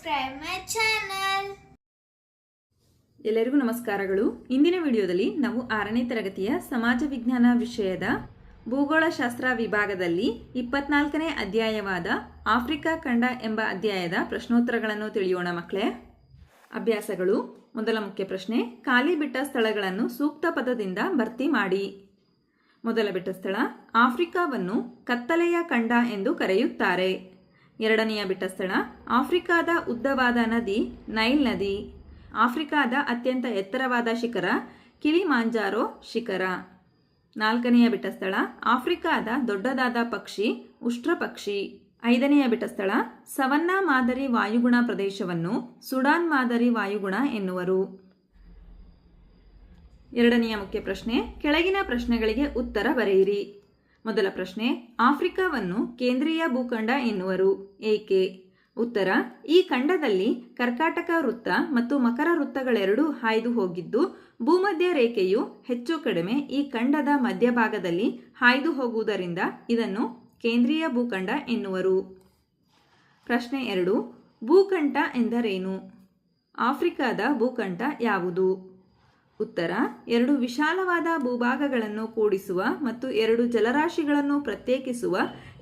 subscribe my channel. ಎಲ್ಲರಿಗೂ ನಮಸ್ಕಾರಗಳು. ಇಂದಿನ ವಿಡಿಯೋದಲ್ಲಿ ನಾವು 6ನೇ ತರಗತಿಯ ಸಮಾಜ ವಿಜ್ಞಾನ ವಿಷಯದ ಭೂಗೋಳಶಾಸ್ತ್ರ ವಿಭಾಗದಲ್ಲಿ 24ನೇ ಅಧ್ಯಾಯವಾದ ಆಫ್ರಿಕಾ ಖಂಡ ಎಂಬ ಅಧ್ಯಾಯದ ಪ್ರಶ್ನೋತ್ತರಗಳನ್ನು ತಿಳಿಯೋಣ ಮಕ್ಕಳೇ. ಅಭ್ಯಾಸಗಳು. ಮೊದಲ ಮುಖ್ಯ ಪ್ರಶ್ನೆ, ಖಾಲಿ ಬಿಟ್ಟ ಸ್ಥಳಗಳನ್ನು ಸೂಕ್ತ ಪದದಿಂದ ಭರ್ತಿ ಮಾಡಿ. ಮೊದಲ ಬಿಟ್ಟ ಸ್ಥಳ, ಆಫ್ರಿಕಾವನ್ನು ಕತ್ತಲೆಯ ಖಂಡ ಎಂದು ಕರೆಯುತ್ತಾರೆ. ಎರಡನೆಯ ಬಿಟ್ಟ ಸ್ಥಳ, ಆಫ್ರಿಕಾದ ಉದ್ದವಾದ ನದಿ ನೈಲ್ ನದಿ. ಆಫ್ರಿಕಾದ ಅತ್ಯಂತ ಎತ್ತರವಾದ ಶಿಖರ ಕಿಲಿಮಾಂಜಾರೋ ಶಿಖರ. ನಾಲ್ಕನೆಯ ಬಿಟ್ಟ ಸ್ಥಳ, ಆಫ್ರಿಕಾದ ದೊಡ್ಡದಾದ ಪಕ್ಷಿ ಉಷ್ಟ್ರ ಪಕ್ಷಿ. ಐದನೆಯ ಬಿಟ್ಟ ಸ್ಥಳ, ಸವನ್ನಾ ಮಾದರಿ ವಾಯುಗುಣ ಪ್ರದೇಶವನ್ನು ಸುಡಾನ್ ಮಾದರಿ ವಾಯುಗುಣ ಎನ್ನುವರು. ಎರಡನೆಯ ಮುಖ್ಯ ಪ್ರಶ್ನೆ, ಕೆಳಗಿನ ಪ್ರಶ್ನೆಗಳಿಗೆ ಉತ್ತರ ಬರೆಯಿರಿ. ಮೊದಲ ಪ್ರಶ್ನೆ, ಆಫ್ರಿಕಾವನ್ನು ಕೇಂದ್ರೀಯ ಭೂಖಂಡ ಎನ್ನುವರು, ಏಕೆ? ಉತ್ತರ, ಈ ಖಂಡದಲ್ಲಿ ಕರ್ಕಾಟಕ ವೃತ್ತ ಮತ್ತು ಮಕರ ವೃತ್ತಗಳೆರಡೂ ಹಾಯ್ದು ಹೋಗಿದ್ದು ಭೂಮಧ್ಯ ರೇಖೆಯು ಹೆಚ್ಚು ಕಡಿಮೆ ಈ ಖಂಡದ ಮಧ್ಯಭಾಗದಲ್ಲಿ ಹಾಯ್ದು ಹೋಗುವುದರಿಂದ ಇದನ್ನು ಕೇಂದ್ರೀಯ ಭೂಖಂಡ ಎನ್ನುವರು. ಪ್ರಶ್ನೆ 2, ಭೂಖಂಡ ಎಂದರೇನು? ಆಫ್ರಿಕಾದ ಭೂಖಂಡ ಯಾವುದು? ಉತ್ತರ, ಎರಡು ವಿಶಾಲವಾದ ಭೂಭಾಗಗಳನ್ನು ಕೂಡಿಸುವ ಮತ್ತು ಎರಡು ಜಲರಾಶಿಗಳನ್ನು ಪ್ರತ್ಯೇಕಿಸುವ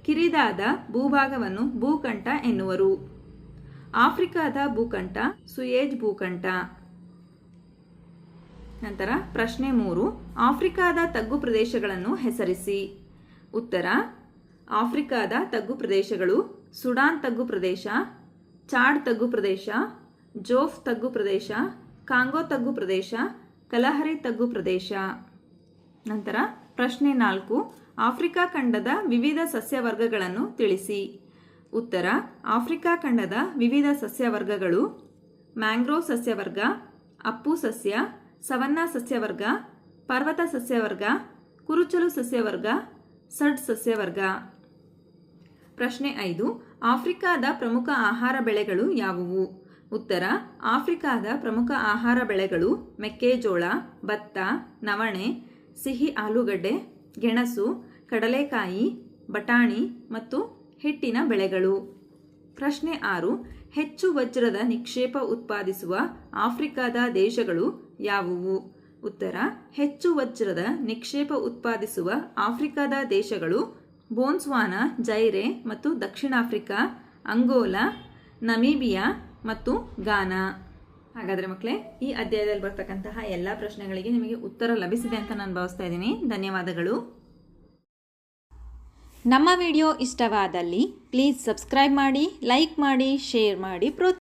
ಕಿರಿದಾದ ಭೂಭಾಗವನ್ನು ಭೂಖಂಡ ಎನ್ನುವರು. ಆಫ್ರಿಕಾದ ಭೂಖಂಡ ಸುಯೇಜ್ ಭೂಖಂಡ. ನಂತರ ಪ್ರಶ್ನೆ 3, ಆಫ್ರಿಕಾದ ತಗ್ಗು ಪ್ರದೇಶಗಳನ್ನು ಹೆಸರಿಸಿ. ಉತ್ತರ, ಆಫ್ರಿಕಾದ ತಗ್ಗು ಪ್ರದೇಶಗಳು ಸುಡಾನ್ ತಗ್ಗು ಪ್ರದೇಶ, ಚಾಡ್ ತಗ್ಗು ಪ್ರದೇಶ, ಜೋಫ್ ತಗ್ಗು ಪ್ರದೇಶ, ಕಾಂಗೋ ತಗ್ಗು ಪ್ರದೇಶ, ಕಲಹರಿ ತಗ್ಗು ಪ್ರದೇಶ. ನಂತರ ಪ್ರಶ್ನೆ 4, ಆಫ್ರಿಕಾ ಖಂಡದ ವಿವಿಧ ಸಸ್ಯವರ್ಗಗಳನ್ನು ತಿಳಿಸಿ. ಉತ್ತರ, ಆಫ್ರಿಕಾ ಖಂಡದ ವಿವಿಧ ಸಸ್ಯವರ್ಗಗಳು ಮ್ಯಾಂಗ್ರೋವ್ ಸಸ್ಯವರ್ಗ, ಅಪ್ಪು ಸಸ್ಯ, ಸವನ್ನಾ ಸಸ್ಯವರ್ಗ, ಪರ್ವತ ಸಸ್ಯವರ್ಗ, ಕುರುಚಲು ಸಸ್ಯವರ್ಗ, ಸಡ್ ಸಸ್ಯವರ್ಗ. ಪ್ರಶ್ನೆ 5, ಆಫ್ರಿಕಾದ ಪ್ರಮುಖ ಆಹಾರ ಬೆಳೆಗಳು ಯಾವುವು? ಉತ್ತರ, ಆಫ್ರಿಕಾದ ಪ್ರಮುಖ ಆಹಾರ ಬೆಳೆಗಳು ಮೆಕ್ಕೆಜೋಳ, ಭತ್ತ, ನವಣೆ, ಸಿಹಿ ಆಲೂಗಡ್ಡೆ, ಗೆಣಸು, ಕಡಲೆಕಾಯಿ, ಬಟಾಣಿ ಮತ್ತು ಹಿಟ್ಟಿನ ಬೆಳೆಗಳು. ಪ್ರಶ್ನೆ 6, ಹೆಚ್ಚು ವಜ್ರದ ನಿಕ್ಷೇಪ ಉತ್ಪಾದಿಸುವ ಆಫ್ರಿಕಾದ ದೇಶಗಳು ಯಾವುವು? ಉತ್ತರ, ಹೆಚ್ಚು ವಜ್ರದ ನಿಕ್ಷೇಪ ಉತ್ಪಾದಿಸುವ ಆಫ್ರಿಕಾದ ದೇಶಗಳು ಬೋನ್ಸ್ವಾನಾ, ಜೈರೆ ಮತ್ತು ದಕ್ಷಿಣ ಆಫ್ರಿಕಾ, ಅಂಗೋಲಾ, ನಮೀಬಿಯಾ ಮತ್ತು ಗಾನಾ. ಹಾಗಾದರೆ ಮಕ್ಕಳೇ, ಈ ಅಧ್ಯಾಯದಲ್ಲಿ ಬರ್ತಕ್ಕಂತಹ ಎಲ್ಲ ಪ್ರಶ್ನೆಗಳಿಗೆ ನಿಮಗೆ ಉತ್ತರ ಲಭಿಸಿದೆ ಅಂತ ನಾನು ಭಾವಿಸ್ತಾ ಇದ್ದೀನಿ. ಧನ್ಯವಾದಗಳು. ನಮ್ಮ ವಿಡಿಯೋ ಇಷ್ಟವಾದಲ್ಲಿ ಪ್ಲೀಸ್ ಸಬ್ಸ್ಕ್ರೈಬ್ ಮಾಡಿ, ಲೈಕ್ ಮಾಡಿ, ಶೇರ್ ಮಾಡಿ,